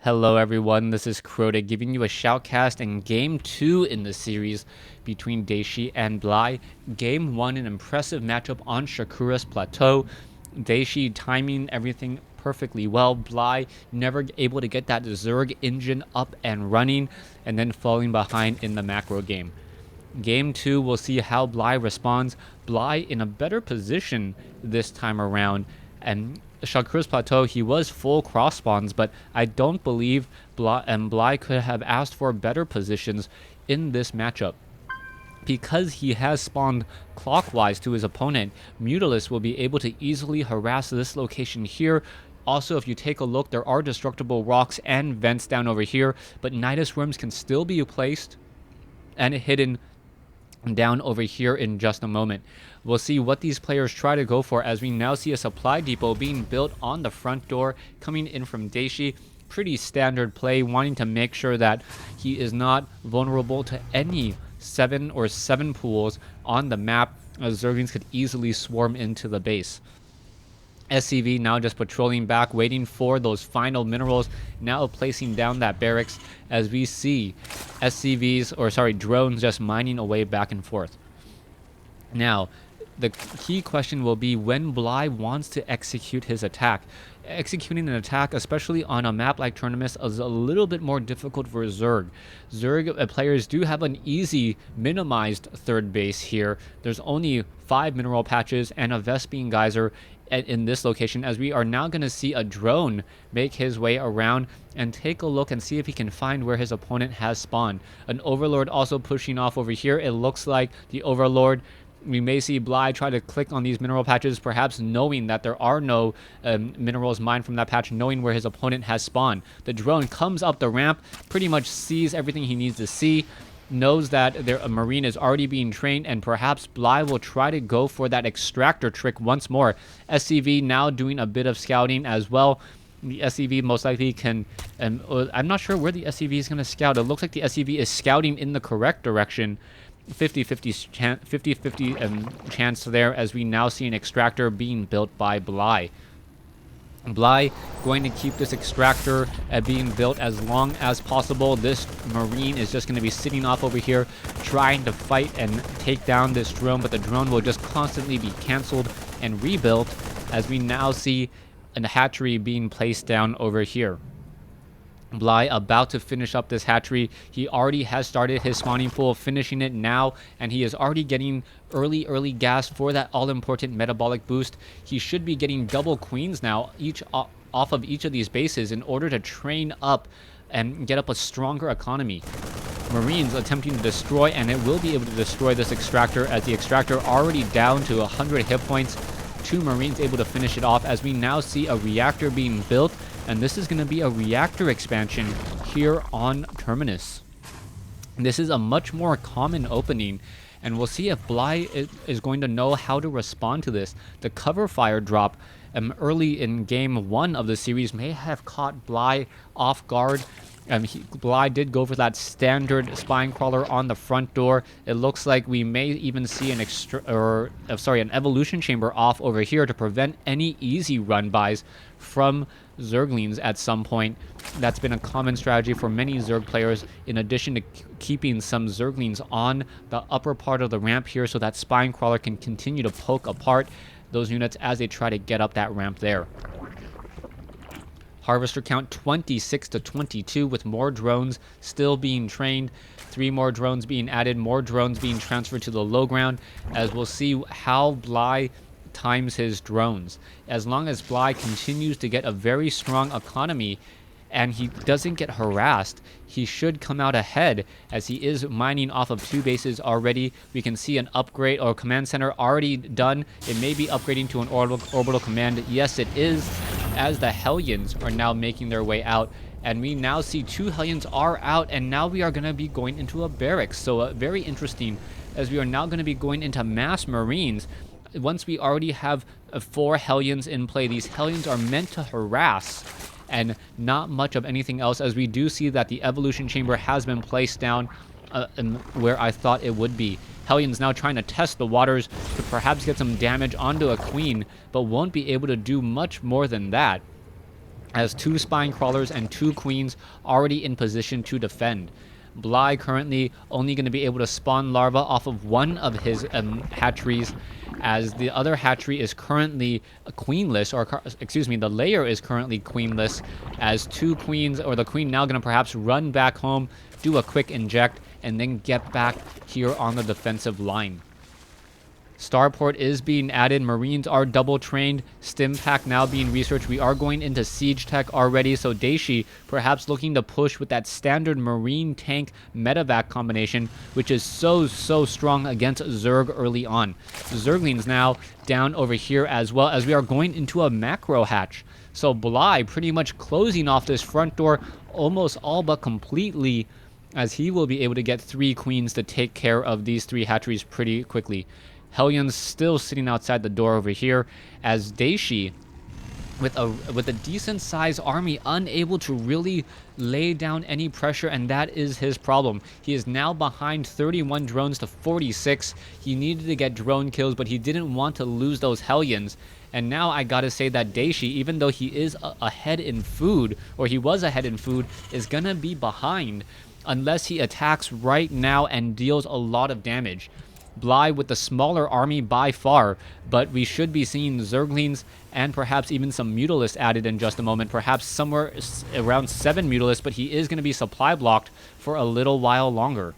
Hello everyone, this is Crota giving you a shoutcast in Game 2 in the series between Dayshi and Bly. Game 1, an impressive matchup on Shakura's Plateau. Dayshi timing everything perfectly well. Bly never able to get that Zerg engine up and running, and then falling behind in the macro game. Game 2, we'll see how Bly responds. Bly in a better position this time around, and Shakura's Plateau, he was full cross spawns, but I don't believe Bly could have asked for better positions in this matchup. Because he has spawned clockwise to his opponent, Mutalisk will be able to easily harass this location here. Also, if you take a look, there are destructible rocks and vents down over here, but Nidus Worms can still be placed and hidden down over here in just a moment. We'll see what these players try to go for as we now see a supply depot being built on the front door coming in from Dayshi. Pretty standard play, wanting to make sure that he is not vulnerable to any 7 pools on the map, as Zerglings could easily swarm into the base. SCV now just patrolling back, waiting for those final minerals, now placing down that barracks as we see drones just mining away back and forth. Now, the key question will be when Bly wants to execute his attack. Executing an attack, especially on a map like Tournament, is a little bit more difficult for Zerg. Zerg players do have an easy minimized third base here. There's only 5 mineral patches and a Vespene geyser in this location, as we are now going to see a drone make his way around and take a look and see if he can find where his opponent has spawned. An Overlord also pushing off over here. It looks like the Overlord, we may see Bly try to click on these mineral patches, perhaps knowing that there are no minerals mined from that patch, knowing where his opponent has spawned. The drone comes up the ramp, pretty much sees everything he needs to see, knows that a Marine is already being trained, and perhaps Bly will try to go for that extractor trick once more. SCV now doing a bit of scouting as well. The SCV most likely can, I'm not sure where the SCV is going to scout. It looks like the SCV is scouting in the correct direction. 50-50 chance there, as we now see an extractor being built by Bly. Bly going to keep this extractor being built as long as possible. This Marine is just going to be sitting off over here trying to fight and take down this drone, but the drone will just constantly be cancelled and rebuilt, as we now see a hatchery being placed down over here. Bly about to finish up this hatchery. He already has started his spawning pool, finishing it now, and he is already getting early gas for that all-important metabolic boost. He should be getting double queens now, each off of each of these bases, in order to train up and get up a stronger economy. Marines attempting to destroy, and it will be able to destroy this extractor, as the extractor already down to 100 hit points. 2 Marines able to finish it off, as we now see a reactor being built, and this is going to be a reactor expansion here on Terminus. This is a much more common opening, and we'll see if Bly is going to know how to respond to this. The cover fire drop early in Game 1 of the series may have caught Bly off guard. Bly did go for that standard spine crawler on the front door. It looks like we may even see an evolution chamber off over here to prevent any easy run bys from Zerglings at some point. That's been a common strategy for many Zerg players, in addition to keeping some Zerglings on the upper part of the ramp here, so that spine crawler can continue to poke apart those units as they try to get up that ramp there. Harvester count 26-22, with more drones still being trained. 3 more drones being added, more drones being transferred to the low ground, as we'll see how Bly times his drones. As long as Bly continues to get a very strong economy and he doesn't get harassed, he should come out ahead, as he is mining off of 2 bases already. We can see an upgrade or command center already done. It may be upgrading to an orbital command. Yes, it is, as the Hellions are now making their way out, and we now see 2 Hellions are out, and now we are going to be going into a barracks. So very interesting, as we are now going to be going into mass Marines. Once we already have 4 Hellions in play, these Hellions are meant to harass and not much of anything else, as we do see that the evolution chamber has been placed down where I thought it would be. Hellions now trying to test the waters to perhaps get some damage onto a queen, but won't be able to do much more than that. As 2 spine crawlers and 2 queens already in position to defend. Bly currently only going to be able to spawn larva off of one of his hatcheries, as the other hatchery is currently queenless, or excuse me, the layer is currently queenless, as 2 queens, or the queen now going to perhaps run back home, do a quick inject, and then get back here on the defensive line. Starport is being added. Marines are double trained. Stim pack now being researched. We are going into siege tech already. So Dayshi perhaps looking to push with that standard Marine tank medevac combination, which is so strong against Zerg early on. Zerglings now down over here, as well as we are going into a macro hatch. So Bly pretty much closing off this front door almost all but completely, as he will be able to get 3 queens to take care of these 3 hatcheries pretty quickly. Hellions still sitting outside the door over here, as Dayshi, with a decent sized army, unable to really lay down any pressure, and that is his problem. He is now behind 31 drones to 46. He needed to get drone kills, but he didn't want to lose those Hellions. And now I gotta say that Dayshi, even though he is ahead in food, or he was ahead in food, is gonna be behind unless he attacks right now and deals a lot of damage. Bly with the smaller army by far, but we should be seeing Zerglings and perhaps even some Mutalisks added in just a moment. Perhaps somewhere around 7 Mutalisks, but he is going to be supply blocked for a little while longer.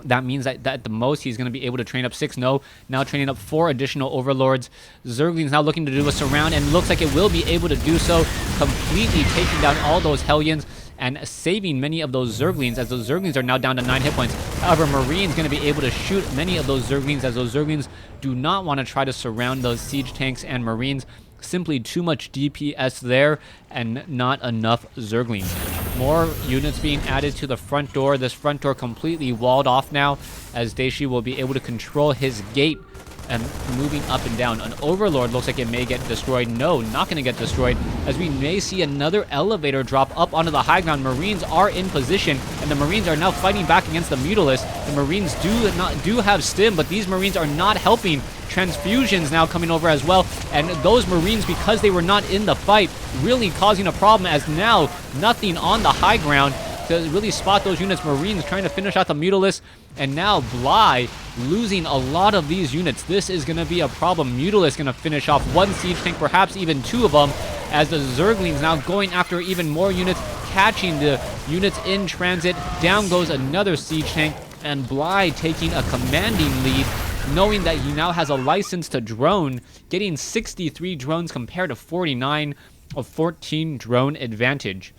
That means that at the most he's going to be able to train up 6. No, now training up 4 additional Overlords. Zerglings now looking to do a surround, and looks like it will be able to do so, completely taking down all those Hellions and saving many of those Zerglings, as those Zerglings are now down to 9 hit points. However, Marine's going to be able to shoot many of those Zerglings, as those Zerglings do not want to try to surround those siege tanks and Marines. Simply too much DPS there and not enough Zerglings. More units being added to the front door. This front door completely walled off now, as Dayshi will be able to control his gate and moving up and down. An Overlord looks like it may get destroyed. No, not going to get destroyed, as we may see another elevator drop up onto the high ground. Marines are in position, and the Marines are now fighting back against the Mutalisks. The Marines do have stim, but these Marines are not helping. Transfusions now coming over as well, and those Marines, because they were not in the fight, really causing a problem, as now nothing on the high ground to really spot those units. Marines trying to finish out the Mutalisks, and now Bly losing a lot of these units. This is going to be a problem. Mutalisk going to finish off 1 siege tank, perhaps even 2 of them, as the Zerglings now going after even more units, catching the units in transit. Down goes another siege tank, and Bly taking a commanding lead, knowing that he now has a license to drone, getting 63 drones compared to 49, a 14 drone advantage.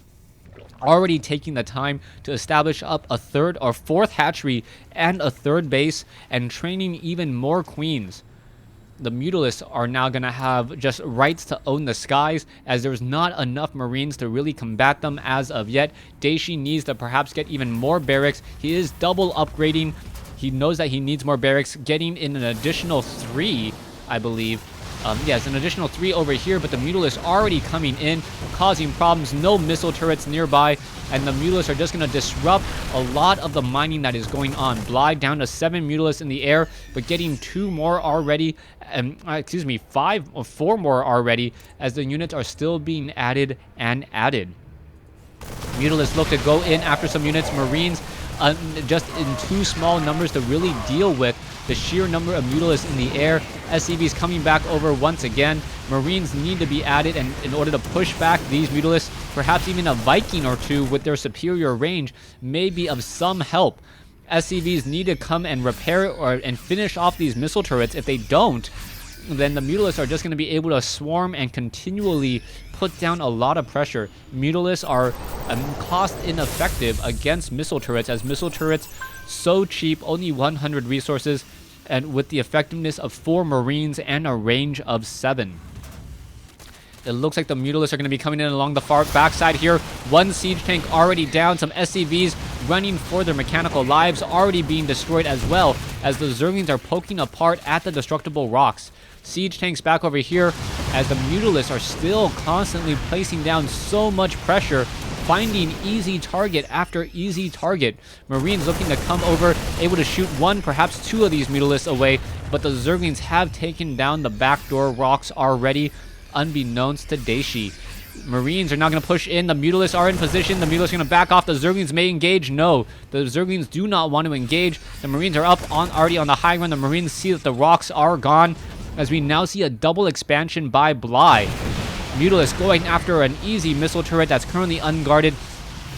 Already taking the time to establish up a 3rd or 4th hatchery and a 3rd base, and training even more queens. The Mutalisks are now going to have just rights to own the skies, as there's not enough Marines to really combat them as of yet. Dayshi needs to perhaps get even more barracks. He is double upgrading. He knows that he needs more barracks, getting in an additional 3, I believe. Yes, an additional 3 over here, but the Mutalisks already coming in, causing problems. No missile turrets nearby, and the Mutalisks are just going to disrupt a lot of the mining that is going on. Bly down to 7 Mutalisks in the air, but getting 2 more already, excuse me, 5 or 4 more already, as the units are still being added and added. Mutalisks look to go in after some units. Marines just in too small numbers to really deal with the sheer number of Mutalisks in the air. SCVs coming back over once again. Marines need to be added, and in order to push back these Mutalisks, perhaps even a Viking or 2 with their superior range may be of some help. SCVs need to come and repair and finish off these missile turrets. If they don't, then the Mutalisks are just going to be able to swarm and continually put down a lot of pressure. Mutalisks are cost ineffective against missile turrets, as missile turrets so cheap, only 100 resources, and with the effectiveness of 4 Marines and a range of 7. It looks like the Mutalisks are going to be coming in along the far backside here. 1 siege tank already down. Some SCVs running for their mechanical lives, already being destroyed as well, as the Zerglings are poking apart at the destructible rocks. Siege tanks back over here, as the Mutalisks are still constantly placing down so much pressure, finding easy target after easy target. Marines looking to come over, able to shoot 1, perhaps 2 of these Mutalisks away, but the Zerglings have taken down the backdoor rocks already, unbeknownst to Dayshi. Marines are now going to push in. The Mutalisks are in position. The Mutalisks are going to back off. The Zerglings may engage. No, the Zerglings do not want to engage. The Marines are up already on the high ground. The Marines see that the rocks are gone, as we now see a double expansion by Bly. Mutalisk going after an easy missile turret that's currently unguarded.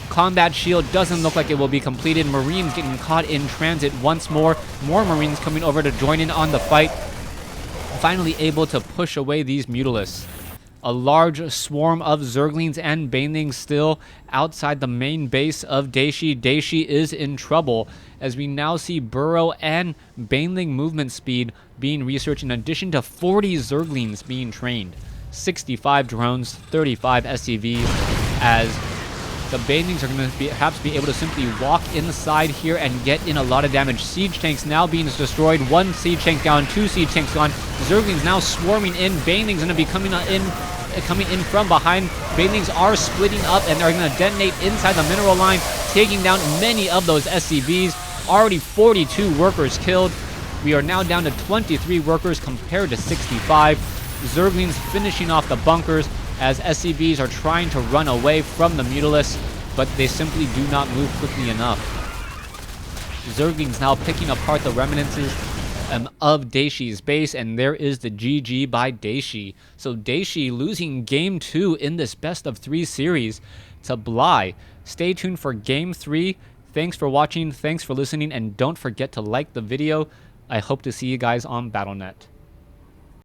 Combat shield doesn't look like it will be completed. Marines getting caught in transit once more. More Marines coming over to join in on the fight. Finally able to push away these Mutalisks. A large swarm of Zerglings and Banelings still outside the main base of Dayshi. Dayshi is in trouble, as we now see Burrow and Baneling movement speed being researched, in addition to 40 Zerglings being trained. 65 drones, 35 SCVs, as the Banelings are going to perhaps be able to simply walk inside here and get in a lot of damage. Siege tanks now being destroyed. 1 siege tank down, 2 siege tanks gone. Zerglings now swarming in. Banelings going to be coming in from behind. Banelings are splitting up, and they're going to detonate inside the mineral line, taking down many of those SCVs. Already 42 workers killed. We are now down to 23 workers compared to 65. Zerglings finishing off the bunkers, as SCVs are trying to run away from the Mutalisks, but they simply do not move quickly enough. Zerglings now picking apart the remnants of Daishi's base, and there is the GG by Dayshi. So Dayshi losing Game 2 in this best of 3 series to Bly. Stay tuned for Game 3. Thanks for watching, thanks for listening, and don't forget to like the video. I hope to see you guys on Battle.net.